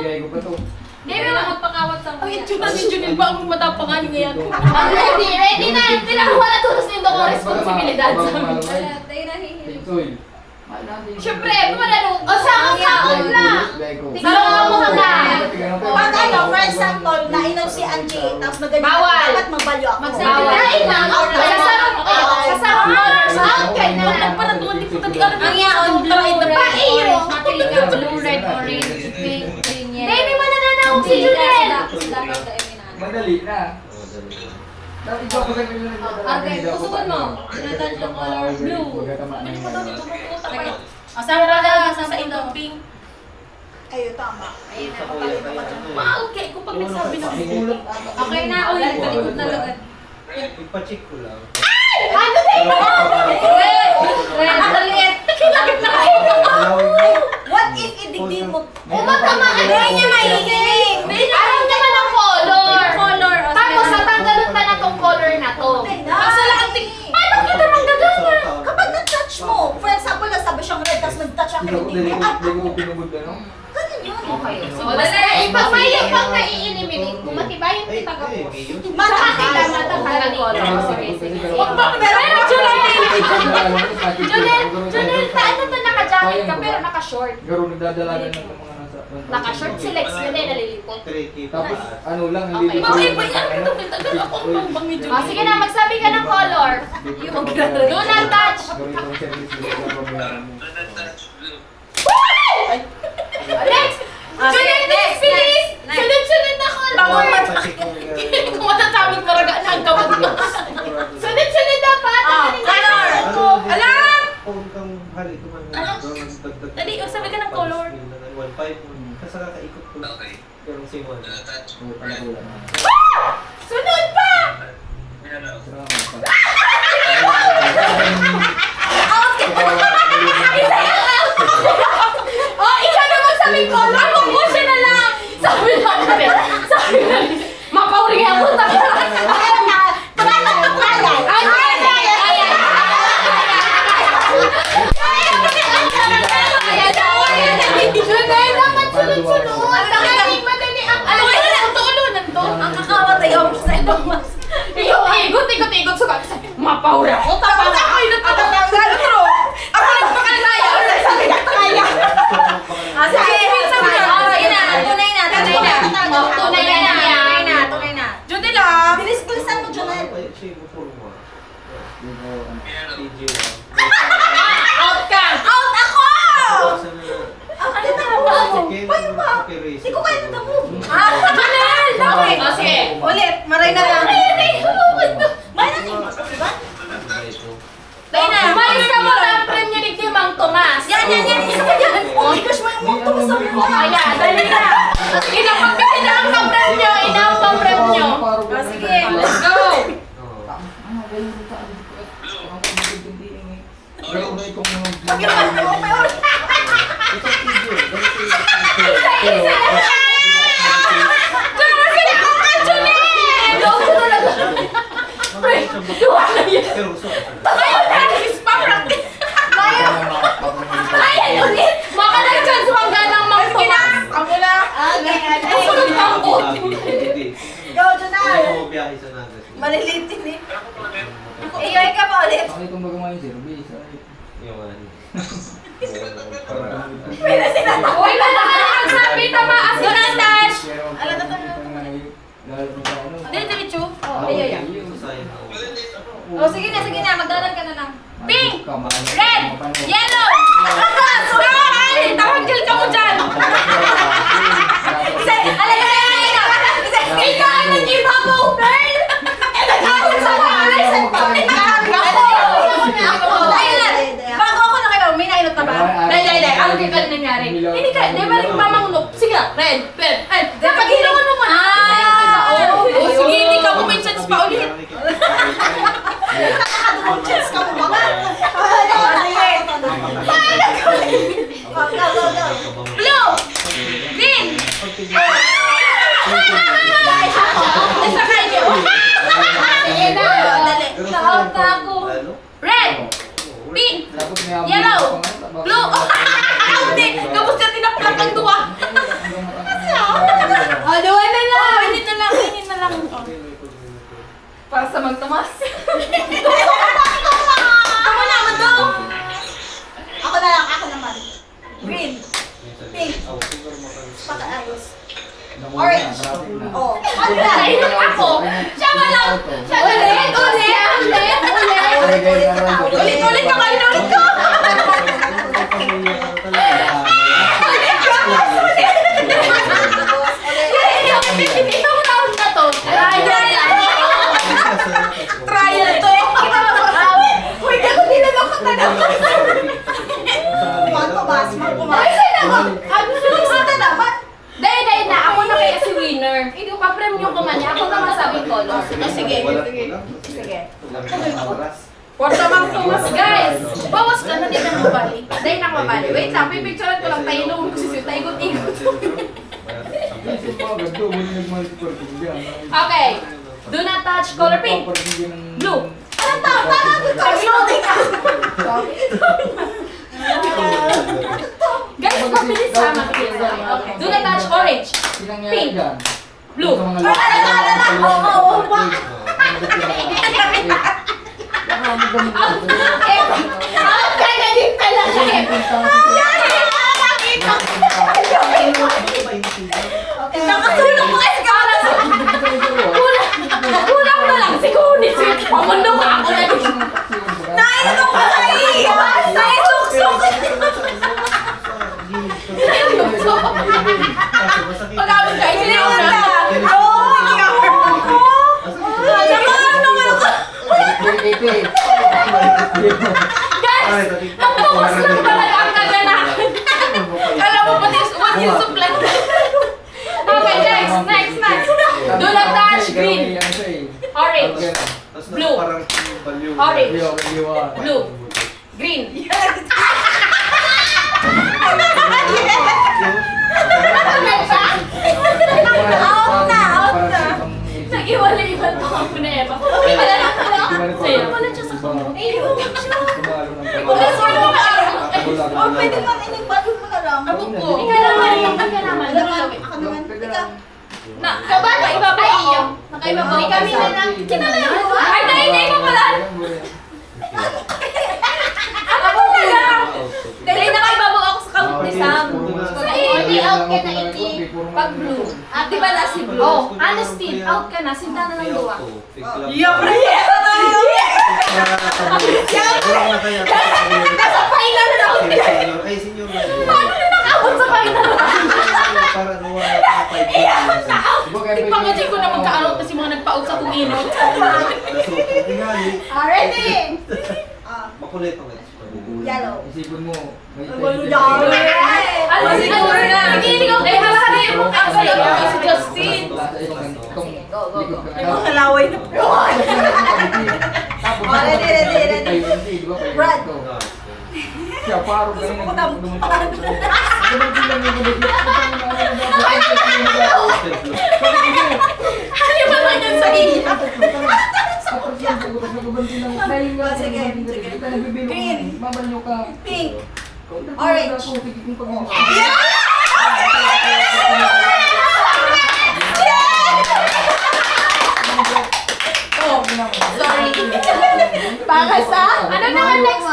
Bigay ko pa to. Hindi mo lang magpakawat sa mga. Ay, si Junil ba ang matapangan ngayon? Ready na! Tinakuha na tulos na yung responsibilidad sa amin. Tayo nahihilig. Tingsoy. Siyempre, manalo. O, sakot na! Salamat mo na! Pag ano, for example, nainom si Angie, tapos magaling Bawal. dapat magbalyo ako. Magsabi na! Sasarap mo! Okay na! Ang yaon, blue, red, Paio! orange. Blue, red, orange, pink, green, yellow. Baby, manananaw si Junel! Madali na. Okay, pusukan mo. Tinatouch yung color blue. Asawa na sa itong pink. Ayun, tama. Ayun na. Kapalito ka dyan. Okay, kung pag nagsabi ng Okay na, ulit. Talikod na agad. Ipacheck ko lang. ano na yun? Red! Red! Ang liit! Kinakit na kayo! What if idigdig mo? Umatamaan Hindi niya mahihilig. Alam naman ang color! Color. Tapos natanggalon pa na tong color na to. Basta lang ang Paano kita manggagana? Kapag na-touch mo, for example, nasabi siyang red, tapos nag-touch ang kinig niya, ganun yun. Okay. So, Wala basta na. pag may pag nai-eliminate, kung matibayan kita ka po. Mataas. Matanggal ang color. Sige, sige. Pero Junel, paano to naka-jacket ka pero naka-short? Garo nagdadalagan ng mga nasa... Naka-short si Lex yun eh, nalilipot. Tapos ano lang, Okay. hindi Bakit ba yan? Tagal ako ang bang medyo. Oh, sige na, magsabi ka ng color. Do not touch. Lex! Junel, bilis, bilis! Sunod-sunod na color! Kung matatawag maraga na ang gawad mo. Sunod-sunod na pa! Color! Alam! Dali, sabi ka ng color. 1.5. Kasi kakaikot ko. Pero same one. Sunod pa! Oh, ikaw naman sabi ko, ako mo siya na lang! Sabi lang kami, sabi lang, mapauling ako sa ikot-ikot suka. Mapaura ko. Tapos ako yung natatanggal. Ako nagpakalaya. Sabi ka kaya. Sige na. Tunay na. Tunay na. Tunay na. Junel ah. Bilis-bilisan mo, Jonel. Out ka. Out ako! Hindi ko kaya nag-move. Junel! Bakit? O sige. Ulit. Maray na lang. May nag-move, diba? Tayo na. Umalis ka mo ng premyo ni Mang Tomas. Yan. Isa pa dyan. Oh my gosh, may move to sa mga. Ayan, dali na. Inapagpili na ang pang-premyo. Inang pang-premyo. O sige. Let's go. Ayan ulit. Baka nag-chance mangga ng Mang Tomas. Ako na. Go, Jonel. Malilitin eh. Iyoy ka pa ulit. Bakit kung baga mga service? Uy, na naman ang magsabi. Tamaas ko ng touch. Dili, diretso. Ayan. O sige na. Magdalan ka na lang. Pink! Red! Yellow! Ay! Tawagil ka mo dyan! Ikaw ang nag-ibabaw, girl! Nag-awag sa bahay! Bago ako na kayo, may nainot na ba? Dahil, ano kaya nangyari? Hindi ka, di ba nagmamangnop? Sige, red, red. Kapag hinawan mo na! Sige, hindi ka may chance pa ulit. Chance ka mo ba? Blue! Green! Isa kayo! Sige na! Naot na ako! Red! Pink! Yellow! Blue! Hindi! Kapos na tinaplak ang duwa! Mang Tomas. Ako naman daw! Ako na lang, ako naman. Green. Pink. Pataayos. Orange. Oh. Ano na? Nainom ako. Siya ba lang? Siya ba lang? Ulit ka kayo ulit ko! Itong taon na to. Trial to. Uy, ako din na ako tanong. Mantobas, Ay, sa'yo naman. Ano sila naman? Dahil na, ako na kaya si winner. Hindi ko pa-premium ko man niya. Ako na masabing color. Sige. Sige. Porta Mang Tomas, guys! Bawas ka na din ang mabali. Dahil na mabali. Wait lang, pipicturean ko lang tayo nung magsisit. Taigot-igot. Okay. Do not touch color pink. Blue. Anong tawag? Tawag dito. Floating Guys, mabilis ha, mabilis. Okay. Do not touch orange. Pink. Blue. Kaya din talaga eh. Nakasulong mo kasi ka na sa... Kulang na lang si Kunis. Pamundo ka ako na din. Nainok ka sa iyo! Naisuksok! Pag-awin ka, hindi ako na. Guys, ang bukas lang talaga ang kaganahan. Kala mo pati what yung supplant. Okay, next. Do not touch green. Orange. Blue. Orange. Blue. Green. Out na! Nag-iwala-iwan pa ako na eh. Hindi pala lang pala. Sa'yo. Wala siya sa kamot. Oh, pwede kang inibagod mo na lang. Abot ko. Ikaw naman. Ikaw naman. Ako naman. Ikaw. Kaban ba? Iba ba iyo? Nakaiba ba? Kami na lang. Kinala mo ba? Ay, dahil mo pala. Ako talaga. Dahil nakaibabaw ako sa kamot ni Sam. Hindi out ka na iti. Pag blue. Di ba na si blue? Oh, honesty. Out ka na. Sinta na ng luwa. Nasa final round. Ay, senior na. Paano na nakabot sa final round? Para gawa ng 5 years. Ipangajin ko na magka-out kasi mga nagpa-out sa kung inot. Ready? Makulit ang Yellow. Isipin mo, may Ano siguro na? Nag-iinigaw kayo. Halahali mo ang salamat ko si Justin. May mga laway na. Ready. Brad. Siya, parang ganun. Hali ba ba yan sa iya? Green. Mabanyo ka. Pink. Orange. Sorry. Para sa? Ano naman next